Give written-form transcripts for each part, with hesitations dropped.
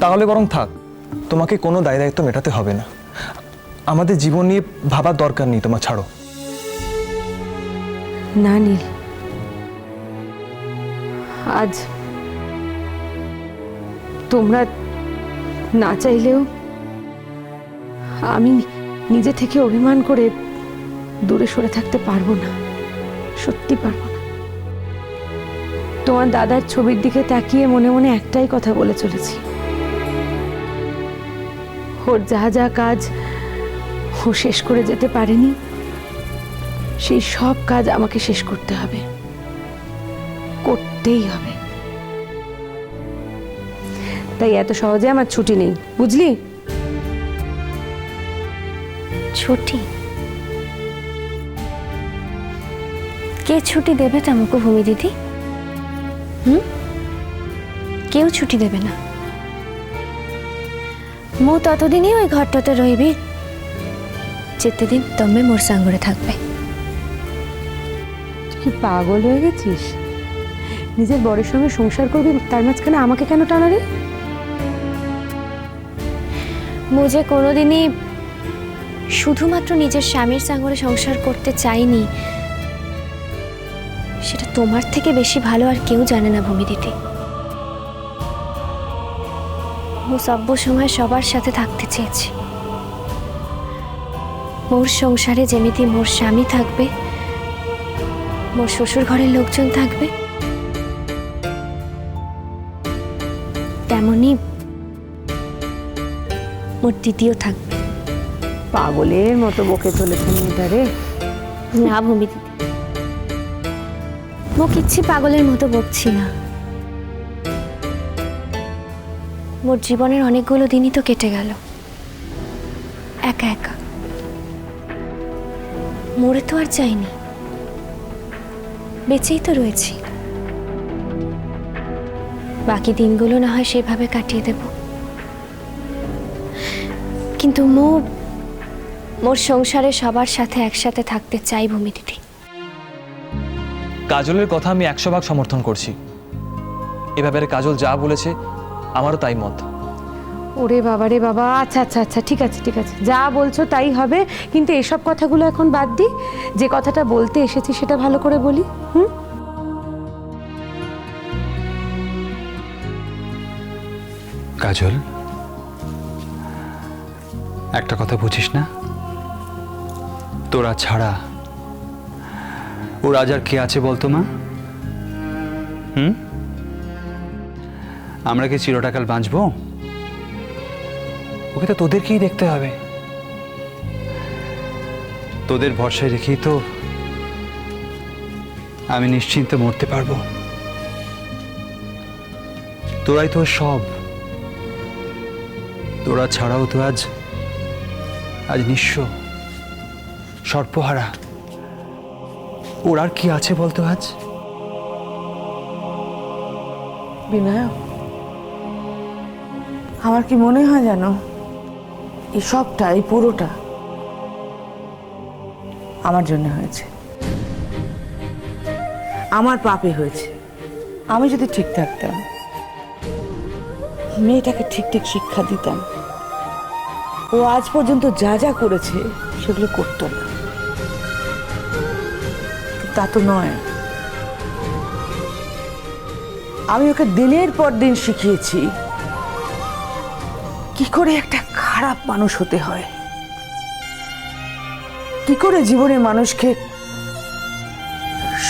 তাহলে বরং থাক, তোমাকে কোনো দায় দায়িত্ব মেটাতে হবে না। আমাদের জীবন নিয়ে ভাবার দরকার নেই তোমার, ছাড়ো। না নীল, আজ তোমরা না চাইলেও আমি নিজে থেকে অভিমান করে দূরে সরে থাকতে পারবো না, সত্যি পারবো না। তোমার দাদার ছবির দিকে তাকিয়ে মনে মনে একটাই কথা বলে চলেছি, ওর যা যা কাজ ও শেষ করে যেতে পারেনি, সেই সব কাজ আমাকে শেষ করতে হবে, করতেই হবে। তাই এত সহজে আমার ছুটি নেই, বুঝলি? ছুটি? কে ছুটি দেবে তামুকু ভূমি দিদি? কেউ ছুটি দেবে না। মু ততদিনই ওই ঘরটাতে রইবি যেতে দিন তমে মোর সাঙ্গরে থাকবে। কি পাগল হয়ে গেছিস? নিজের বরের সঙ্গে সংসার করবি, তার মাঝখানে আমাকে কেন টানা রে? মু যে কোনোদিনই শুধুমাত্র নিজের স্বামীর সাঙ্গরে সংসার করতে চাইনি, সেটা তোমার থেকে বেশি ভালো আর কেউ জানে না ভূমি দিদি। মু সব সময় সবার সাথে থাকতে চেয়েছি। মোর সংসারে যেমিতি মোর স্বামী থাকবে, মোর শ্বশুর ঘরের লোকজন থাকবে, তেমনি মোর দিদিও থাকবে। পাগলের মতো বকে চলেছে মেয়েটারে। না ভূমি দিদি, মো কিচ্ছি পাগলের মতো বকছি না। মোর জীবনের অনেকগুলো দিনই তো কেটে গেল একা একা। মরে তো আর চাইনি, বেঁচেই তো রয়েছি। বাকি দিনগুলো না হয় সেভাবে কাটিয়ে দেব, কিন্তু মোর সংসারে সবার সাথে একসাথে থাকতে চাই ভূমি দিদি। কাজলের কথা আমি 100% সমর্থন করছি। এ ব্যাপারে কাজল যা বলেছে আমারও তাই মত। ওরে বাবা রে বাবা, আচ্ছা আচ্ছা আচ্ছা, ঠিক আছে ঠিক আছে, যা বলছো তাই হবে। কিন্তু এসব কথাগুলো এখন বাদ দি, যে কথাটা বলতে এসেছি সেটা ভালো করে বলি। কাজল, একটা কথা বুঝিস না? তোরা ছাড়া ও রাজার কে আছে বলতো মা? আমরা কি চিরটাকাল বাঁচবো? ওকে তো তোদেরকেই দেখতে হবে। তোদের ভরসায় রেখেই তো আমি নিশ্চিন্তে মরতে পারবো। তোরাই তো সব। তোরা ছাড়াও তো আজ নিঃস্ব, সর্পহারা। ওর আর কি আছে বলতো আজ? বিনায়ক, আমার কি মনে হয় জানো, এই সবটা, এই পুরোটা আমার জন্য হয়েছে, আমার পাপে হয়েছে। আমি যদি ঠিক থাকতাম, মেয়েটাকে ঠিক ঠিক শিক্ষা দিতাম, ও আজ পর্যন্ত যা যা করেছে সেগুলো করতো না। তা তো নয়। আমি ওকে দিনের পর দিন শিখিয়েছি কি করে একটা খারাপ মানুষ হতে হয়, কি করে জীবনে মানুষকে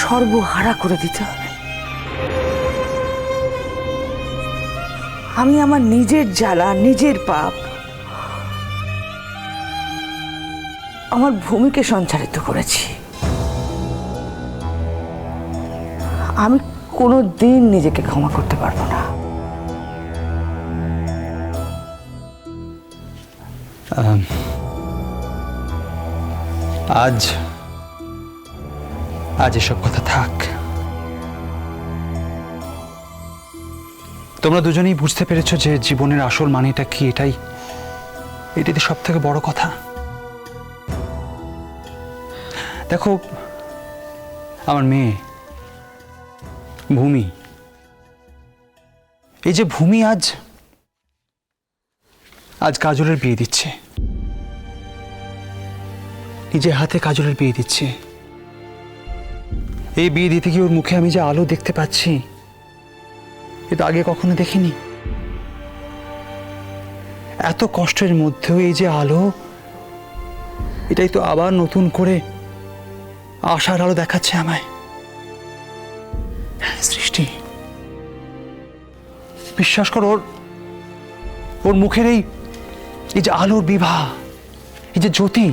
সর্বহারা করে দিতে হবে। আমি আমার নিজের জ্বালা, নিজের পাপ আমার ভূমিকে সঞ্চারিত করেছি। আমি কোনো দিন নিজেকে ক্ষমা করতে পারবো না। আজ এসব কথা থাক। তোমরা দুজনেই বুঝতে পেরেছো যে জীবনের আসল মানেটা কি। এটাই সব থেকে বড় কথা। দেখো, আমার মেয়ে ভূমি, এই যে ভূমি আজ আজ কাজলের বিয়ে দিচ্ছে, নিজের হাতে কাজলের বিয়ে দিচ্ছে। এই বিয়ে দিতে গিয়ে ওর মুখে আমি যে আলো দেখতে পাচ্ছি, এটা আগে কখনো দেখিনি। এত কষ্টের মধ্যেও এই যে আলো, এটাই তো আবার নতুন করে আশার আলো দেখাচ্ছে আমায়। সৃষ্টি, বিশ্বাস কর, ওর মুখের এই যে আলোর বিভা, এই যে জ্যোতি,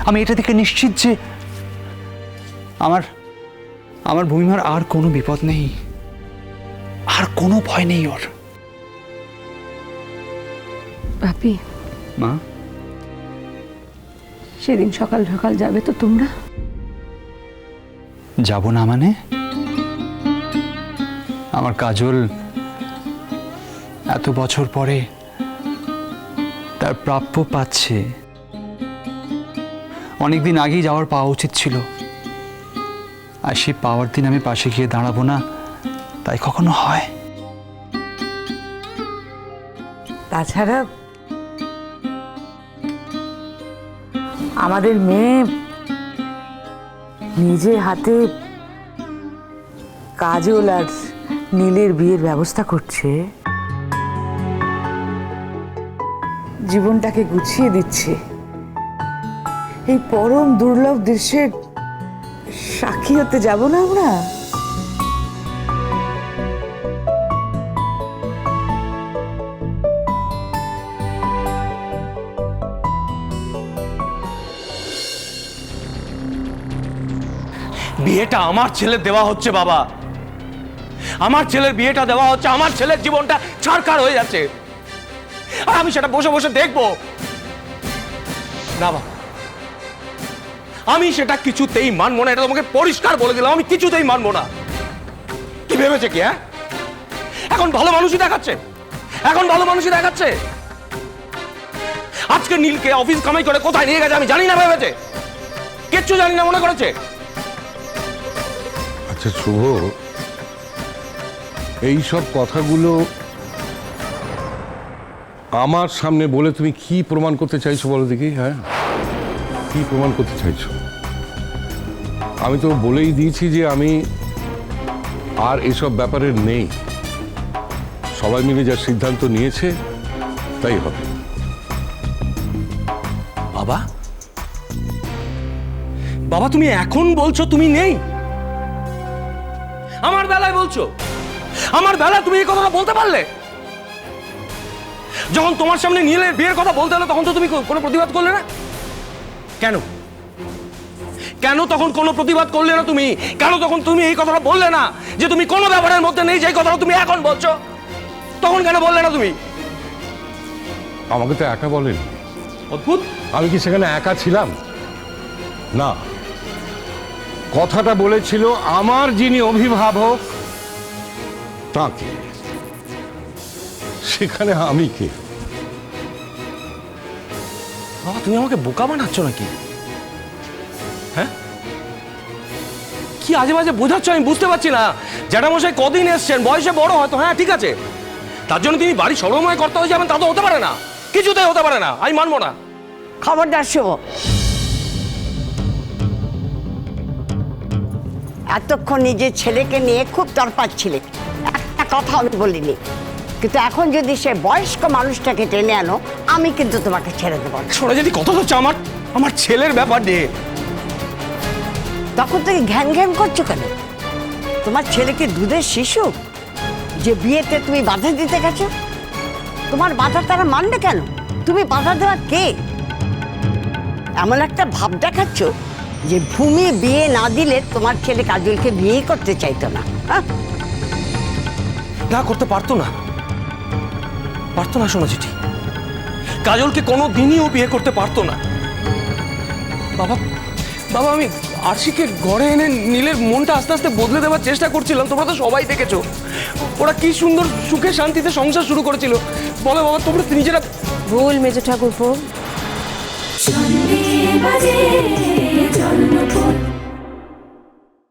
আমি এটা থেকে নিশ্চিত যে আমার ভূমিমার আর কোনো বিপদ নেই, আর কোনো ভয় নেই ওর। বাপি, মা, সেদিন সকাল সকাল যাবে তো তোমরা? যাব না মানে? আমার কাজল এত বছর পরে তার প্রাপ্য পাচ্ছে। অনেকদিন আগেই যাওয়ার পাওয়া উচিত ছিল, আর সেই পাওয়ার দিন আমি পাশে গিয়ে দাঁড়াবো না, তাই কখনো হয়? তাছাড়া আমাদের মেয়ে নিজে হাতে কাজল আর নীলের বিয়ের ব্যবস্থা করছে, জীবনটাকে গুছিয়ে দিচ্ছে। এই পরম দুর্লভ দৃশ্যের সাক্ষী হতে যাব না আমরা? বিয়েটা আমার ছেলে দেওয়া হচ্ছে বাবা, আমার ছেলের বিয়েটা দেওয়া হচ্ছে, আমার ছেলের জীবনটা ছারখার হয়ে যাচ্ছে, আর আমি সেটা বসে বসে দেখবো না বাবা। আমি সেটা কিছুতেই মানবো না, এটা তোমাকে পরিষ্কার বলে দিলাম, আমি কিছুতেই মানবো না। কি ভেবেছে কি? হ্যাঁ, এখন ভালো মানুষই দেখাচ্ছে, এখন ভালো মানুষই দেখাচ্ছে। আজকে নীলকে অফিস কামাই করে কোথায় নিয়ে গেছে আমি জানি না ভেবেছে, কিচ্ছু জানি না মনে করেছে। আচ্ছা শুভ, এই সব কথাগুলো আমার সামনে বলে তুমি কি প্রমাণ করতে চাইছো বলো দেখি? হ্যাঁ, কি প্রমাণ করতে চাইছো? আমি তো বলেই দিয়েছি যে আমি আর এসব ব্যাপারে নেই, সবাই মিলে যা সিদ্ধান্ত নিয়েছে তাই হবে। বাবা, বাবা তুমি এখন বলছো তুমি নেই? আমার বেলায় বলছো? আমার বেলায় তুমি এই কথাটা বলতে পারলে? যখন তোমার সামনে নীলের বিয়ের কথা বলতে হলো তখন তো তুমি কোনো প্রতিবাদ করলে না। কেন? কেন তখন কোনো প্রতিবাদ করলে না তুমি? কেন তখন তুমি এই কথাটা বললে না যে তুমি কোনো ব্যাপারের মধ্যে নেই, যে কথাটা তুমি এখন বলছো? তখন কেন বললে না তুমি? আমাকে তো একা বলেন। অদ্ভুত। আমি কি সেখানে একা ছিলাম? না, কথাটা বলেছিল আমার যিনি অভিভাবক তাকে। সেখানে আমি কে? বাবা তুমি আমাকে বোকা বানাচ্ছ নাকি? হ্যাঁ, কি আজে বাজে বোঝাচ্ছ আমি বুঝতে পারছি না। জ্যাঠামশাই কদিন এসছেন, বয়সে বড় হয়তো, হ্যাঁ ঠিক আছে, তার জন্য তিনি বাড়ি সরময় করতে হয়ে যাবেন তা তো হতে পারে না, কিছুতেই হতে পারে না, আমি মানবো না। খবরদার শুভ, এতক্ষণ নিজের ছেলেকে নিয়ে খুব তরপাচ্ছিলে, একটা কথা আমি বলিনি, কিন্তু এখন যদি সে বয়স্ক মানুষটাকে টেনে আনো আমি কিন্তু তোমাকে ছেড়ে দেবো না। শোনা যদি কথা হচ্ছে আমার ছেলের ব্যাপার নিয়ে। তখন থেকে ঘ্যান ঘ্যান করছো কেন? তোমার ছেলেকে দুধের শিশু যে বিয়েতে তুমি বাধা দিতে গেছো? তোমার বাধা তারা মানবে কেন? তুমি বাধা দেওয়ার কে? এমন একটা ভাব দেখাচ্ছ যে ভূমি বিয়ে না দিলে তোমার ছেলে কাজলকে বিয়ে করতে চাইতো না। না করতে পারতো না, পারতো না শোনা চিঠি, কাজলকে কোনো দিনই ও বিয়ে করতে পারতো না। বাবা বাবা আমি আরশিকে ঘরে এনে নীলের মনটা আস্তে আস্তে বদলে দেওয়ার চেষ্টা করছিলাম, তোমরা তো সবাই দেখেছো ওরা কি সুন্দর সুখে শান্তিতে সংসার শুরু করেছিল। বলো বাবা তোমরা নিজেরা ভুল মেজো ঠাকুরপো। বাজে জন্মপথ